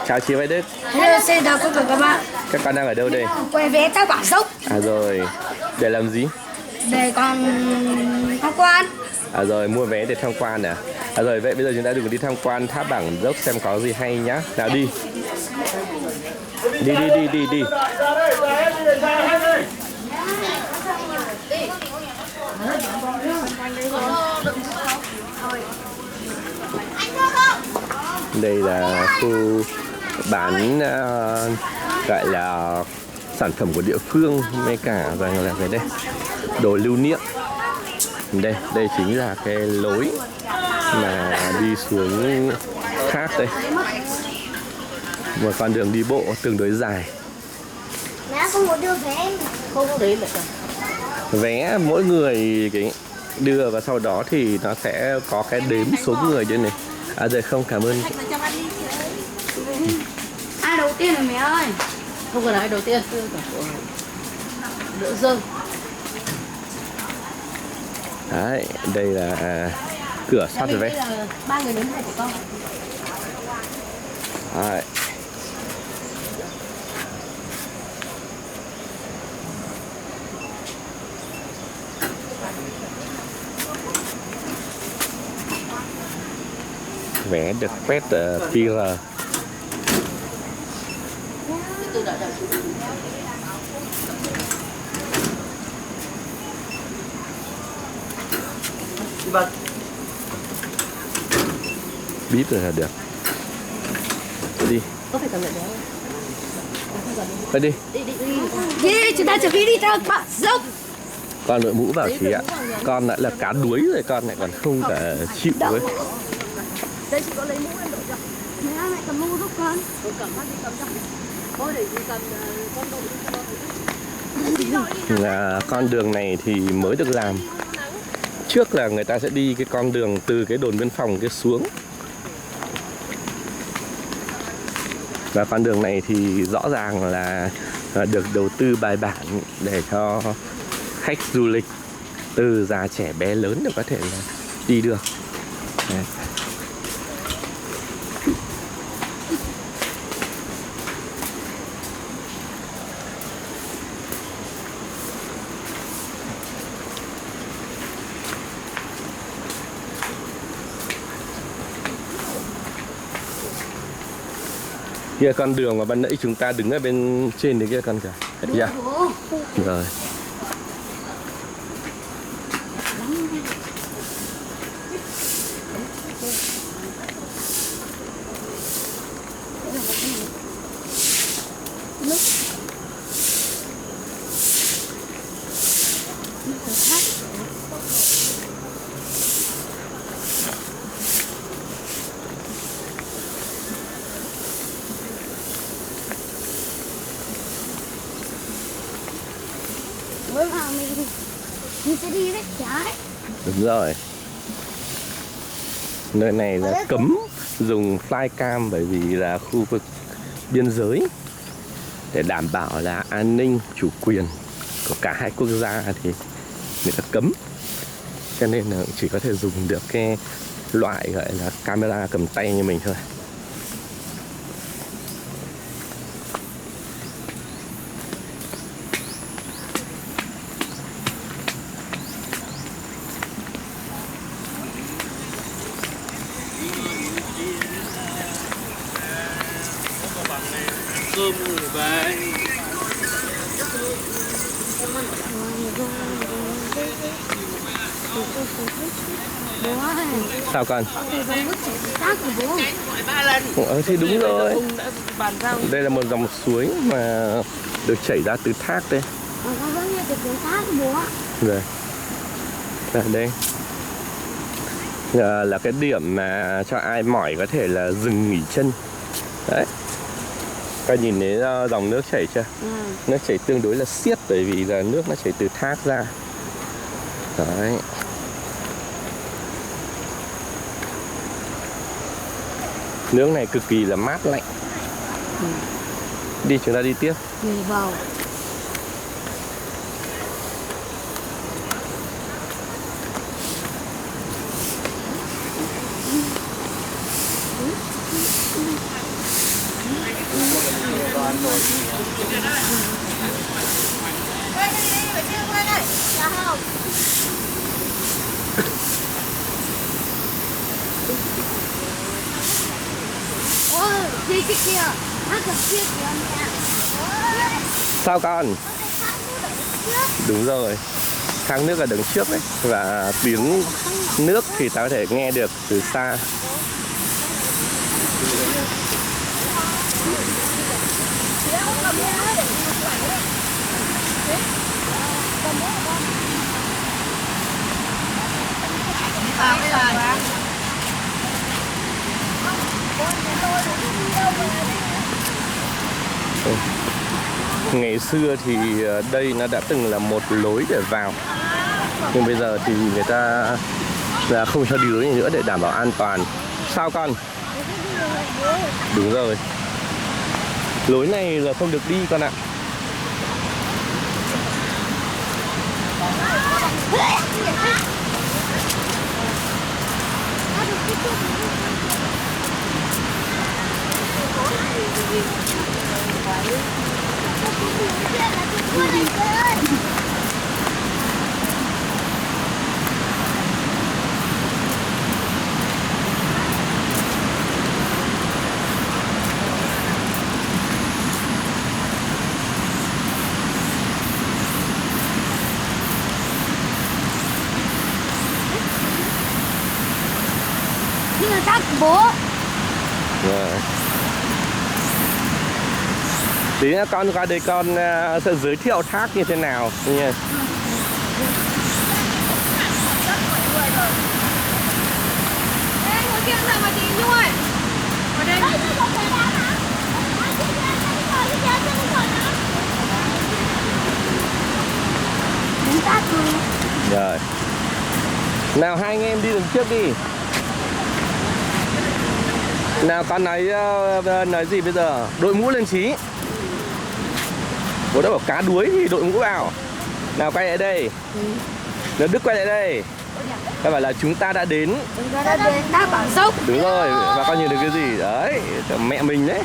Chào chị Mai Đức. Hello, xin chào quý vị các bạn. Các con đang ở đâu đây? Quay về Thác Bản Giốc. À rồi, để làm gì? Để còn tham quan. À rồi, mua vé để tham quan à? À rồi, vậy bây giờ chúng ta cùng đi tham quan Thác Bản Giốc xem có gì hay nhá. Nào đi. Đi. Đây là khu bán gọi là sản phẩm của địa phương với cả rằng là cái đây đồ lưu niệm. Đây chính là cái lối mà đi xuống thác đây, một con đường đi bộ tương đối dài. Mẹ không muốn đưa vé. Không có đấy được. Vé mỗi người cái đưa và sau đó thì nó sẽ có cái đếm số người trên này. À rồi không, cảm ơn. Ai đầu tiên rồi mẹ ơi? Không cần ai đầu tiên, đỡ rơi. Đấy, đây là cửa soát vé. 3 người đến 2 của con. Đấy. Vé được quét QR. Vâng. Bíp rồi là được. Đi. Có phải cầm lại đấy Thôi đi. Đi, chúng ta chuẩn bị đi Thác Bản Giốc. Con đội mũ vào chị ạ. Con đã là cá đuối rồi, con lại còn không cả chịu ấy. Đây chị có lấy mũ em đội cho. Mẹ lại cầm mũ giúp con. Con cầm phát đi cầm cho. Thôi để chị cầm con đội Là con đường này thì mới được làm. Trước là người ta sẽ đi cái con đường từ cái đồn biên phòng kia xuống. Và con đường này thì rõ ràng là được đầu tư bài bản để cho khách du lịch từ già trẻ bé lớn đều có thể là đi được. Đấy. Kia con đường mà ban nãy chúng ta đứng ở bên trên đấy kia con kìa. Thấy chưa? Rồi. Mới vào mình sẽ đi đấy trái. Đúng rồi. Nơi này là cấm dùng flycam bởi vì là khu vực biên giới, để đảm bảo là an ninh chủ quyền của cả hai quốc gia thì người ta cấm, cho nên là chỉ có thể dùng được cái loại gọi là camera cầm tay như mình thôi. Cơm người về. Sao con? Thác của bố. Thì đúng rồi. Đây là một dòng suối mà được chảy ra từ thác đây. Con vẫn nghe được tiếng thác của bố ạ. Rồi. Ở đây là cái điểm mà cho ai mỏi có thể là dừng nghỉ chân. Đấy. Các nhìn thấy dòng nước chảy chưa? Nước chảy tương đối là xiết bởi vì là nước nó chảy từ thác ra. Đấy. Nước này cực kỳ là mát lạnh. Đi, chúng ta đi tiếp. Đi vào. Ôi, đi cái kia, hát được kia kìa mẹ. Sao con? Đúng rồi, thác nước ở đằng trước đấy, và tiếng nước thì ta có thể nghe được từ xa. Ngày xưa thì đây nó đã từng là một lối để vào, nhưng bây giờ thì người ta là không cho đi lối này nữa để đảm bảo an toàn. Sao con? Đúng rồi, lối này là không được đi con ạ. Như là thác bố. Rồi. Tí nữa con qua đây con sẽ giới thiệu thác như thế nào nha. Kia nào mà chị Nhung ơi. Ở đây. Rồi. Nào hai anh em đi đường trước đi. Nào con nói gì bây giờ? Đội mũ lên chí. Bố đã bảo cá đuối thì đội mũ vào. Nào quay lại đây. Nếu Đức quay lại đây. Các bạn là chúng ta đã đến. Chúng ta đã đến Thác Bản Giốc. Đúng rồi, và con nhìn được cái gì? Đấy, mẹ mình đấy.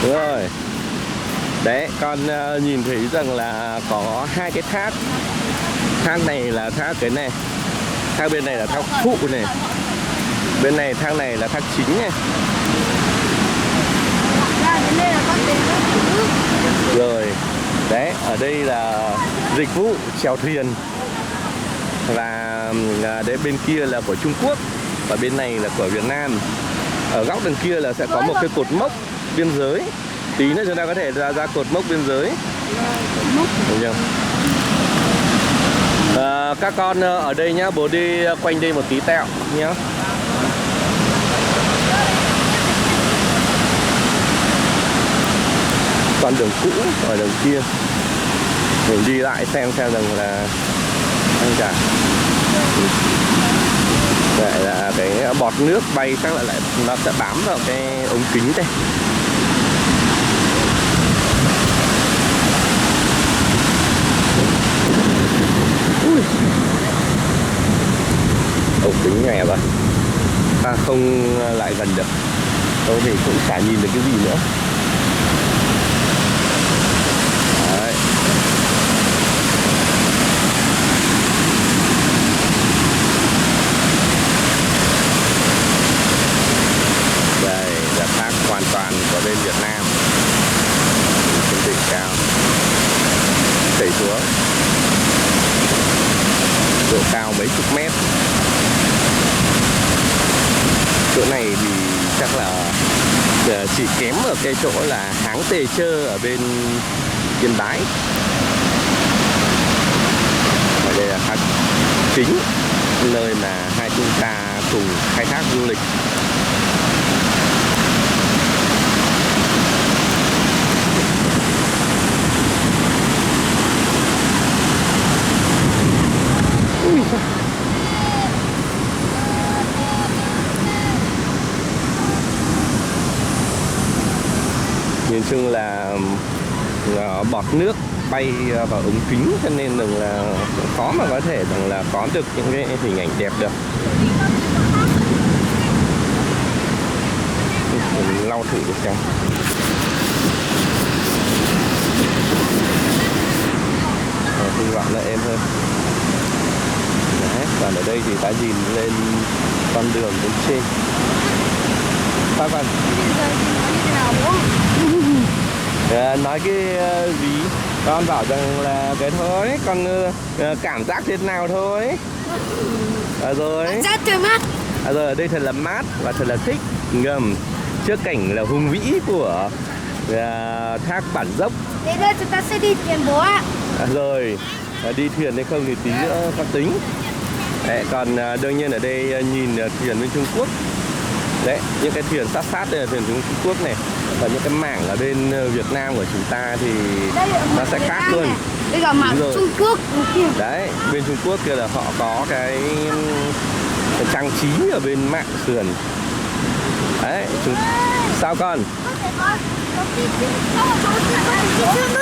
Đúng rồi. Đấy, con nhìn thấy rằng là có hai cái thác. Thác này là thác cái này. Thác bên này là thác Phụ này. Bên này thác này là thác Chính này. Rồi. Đấy, ở đây là dịch vụ chèo thuyền. Và đấy bên kia là của Trung Quốc. Và bên này là của Việt Nam. Ở góc đằng kia là sẽ có một cái cột mốc biên giới. Tí nữa chúng ta có thể ra cột mốc biên giới. Đúng không? Các con ở đây nhá, bố đi quanh đây một tí tẹo nhá. Con đường cũ ở đằng kia, mình đi lại xem rằng là anh cả. Vậy là cái bọt nước bay chắc là lại nó sẽ bám vào cái ống kính đây. Ống kính nhòe quá, ta không lại gần được, tôi thì cũng chả nhìn được cái gì nữa. Đấy. Đây là thác hoàn toàn của bên Việt Nam, trên đỉnh cao chảy xuống, độ cao mấy chục mét. Chỗ này thì chắc là chỉ kém ở cái chỗ là háng Tề Chơ ở bên Yên Bái. Và đây là thác Chính, nơi mà hai chúng ta cùng khai thác du lịch. nhìn chung là bọt nước bay vào ống kính, cho nên là khó mà có thể rằng là có được những cái hình ảnh đẹp được. Mình lau thử được xem. Hy vọng là êm hơn. Đấy, còn ở đây thì ta nhìn lên con đường bên trên. Các bạn nói cái gì? Con bảo rằng là cái thôi, con cảm giác thế nào thôi. Rồi. Rất trời mát. Rồi ở đây thật là mát và thật là thích. Ngầm trước cảnh là hùng vĩ của thác Bản Giốc. Đến đây chúng ta sẽ đi thuyền bố ạ. Rồi đi thuyền hay không thì tí nữa có tính. Đấy, còn đương nhiên ở đây nhìn thuyền bên Trung Quốc. Đấy, những cái thuyền sát đây là thuyền Trung Quốc này. Và những cái mảng ở bên Việt Nam của chúng ta thì nó sẽ khác luôn. Đây là mảng Trung Quốc. Đấy, bên Trung Quốc kia là họ có cái trang trí ở bên mạn sườn. Đấy, sao con?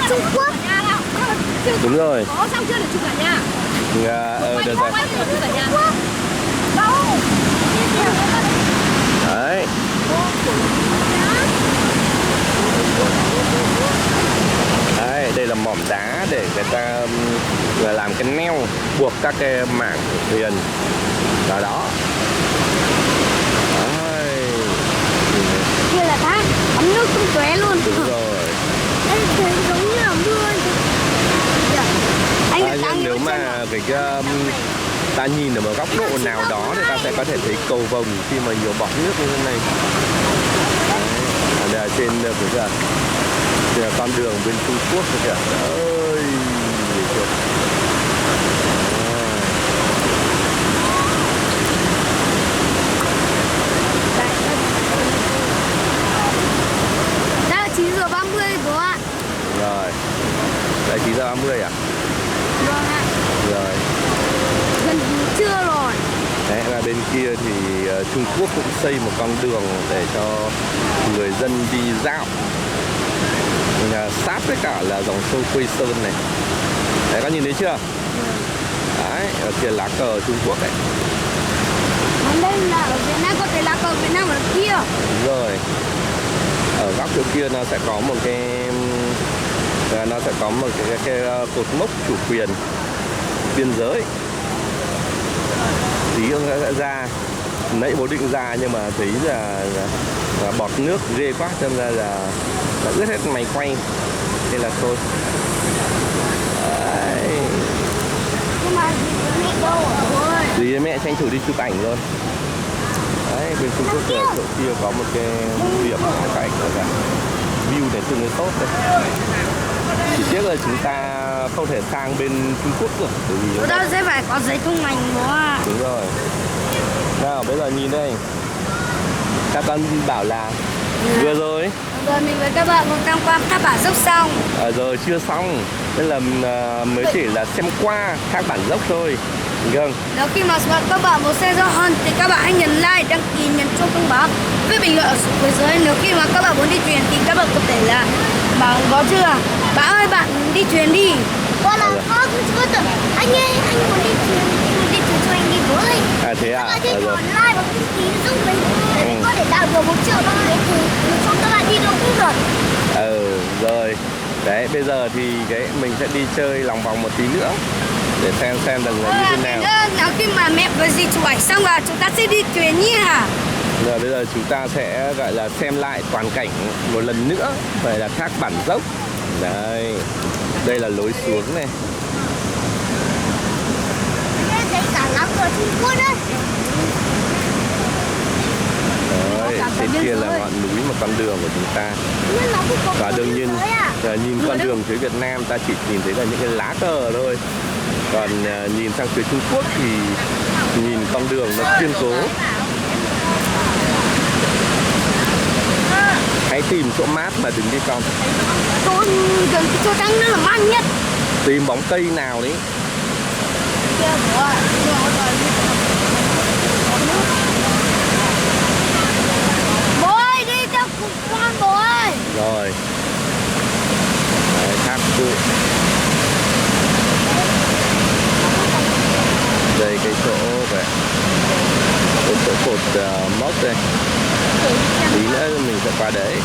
Trung Quốc. Đúng rồi. Có xong chưa để chụp cả nhà. Được rồi. Đấy. Đấy, đây là mỏm đá để người ta làm cái neo buộc các cái mảng thuyền vào đó. Đấy. Kia là thác, ấm nước tung tóe luôn. Đúng rồi. Đây thuyền giống như là mưa. Nhưng nếu mà cái ta nhìn ở một góc độ nào đó thì ta sẽ có thể thấy cầu vồng khi mà nhiều bọt nước như thế này. Đấy, ở trên cái con đường bên Trung Quốc kìa. Ơi, đã là 9:30 bố ạ. rồi, là 9:30 à? Vâng ạ. Rồi. Gần trưa rồi. Đấy, và bên kia thì Trung Quốc cũng xây một con đường để cho người dân đi dạo sát với cả là dòng sông Quây Sơn này. Đấy, có nhìn thấy chưa? Đấy, ở kia lá cờ Trung Quốc đấy. Còn đây là ở Việt Nam, có thể lá cờ Việt Nam ở kia. Đúng rồi. Ở góc chỗ kia nó sẽ có một cái cột mốc chủ quyền biên giới. Tí nữa sẽ ra. Nãy bố định ra nhưng mà thấy là bọt nước ghê quá, cho nên là ướt hết máy quay. Thế là thôi. Đấy. Nhưng mà mẹ đâu rồi? Thì mẹ tranh thủ đi chụp ảnh luôn. Đấy, bên Trung Quốc ở chỗ kia có một cái điểm cảnh là view này tương đối tốt đây. Chỉ tiếc là chúng ta không thể sang bên Trung Quốc được, bởi vì Ở đâu sẽ phải có giấy thông hành bố ạ. đúng rồi. Nào bây giờ nhìn đây, các con bảo là vừa rồi Rồi mình với các bạn cùng tham quan Thác Bản Giốc xong. giờ chưa xong, nên là mới chỉ là xem qua Thác Bản Dốc thôi. Vâng. Nếu khi mà các bạn muốn xem rõ hơn thì các bạn hãy nhấn like, đăng ký, nhấn chuông thông báo, viết bình luận ở phía dưới. Nếu khi mà các bạn muốn đi thuyền thì các bạn có thể là bảo có chưa? Bạn ơi, bạn đi thuyền đi. Con là có tưởng anh ơi, anh muốn đi thuyền cho anh đi với. À thế à? Các bạn hãy like và đăng ký giúp mình để có thể đạt được 1 triệu đồng đấy thì cho các bạn đi đâu cũng được. Rồi. Đấy, bây giờ thì mình sẽ đi chơi lòng vòng một tí nữa để xem rằng là như thế nào. Nếu khi mà mẹ với dì chụp ảnh xong là chúng ta sẽ đi thuyền nha. Rồi bây giờ chúng ta sẽ gọi là xem lại toàn cảnh một lần nữa về là Thác Bản Dốc. Đây, đây là lối xuống này. Đây cả lắm rồi Trung Quốc đấy. Đấy, trên kia là ngọn núi một con đường của chúng ta. Và đương nhiên nhìn con đường phía Việt Nam ta chỉ nhìn thấy là những cái lá cờ thôi. Còn nhìn sang phía Trung Quốc thì nhìn con đường nó kiên cố. Hãy tìm chỗ mát mà đừng đi con. Chỗ trắng nó là mát nhất. Tìm bóng cây nào đấy. Bố ơi, đi theo cùng con bố ơi. Rồi, mốc đây. Tí nữa mình sẽ qua đấy.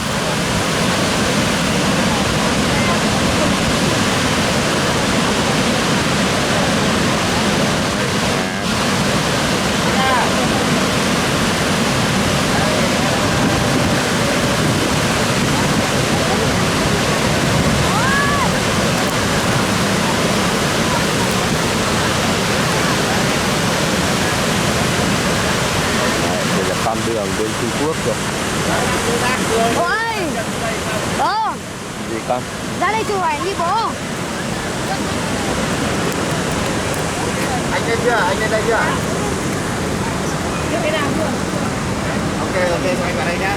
Con đường bên Trung Quốc rồi. Ôi bố, Gì con? ra đây chụp ảnh đi bố. Anh lên chưa? Anh lên đây chưa? Cái nào chưa? Ok, anh vào đây nhá.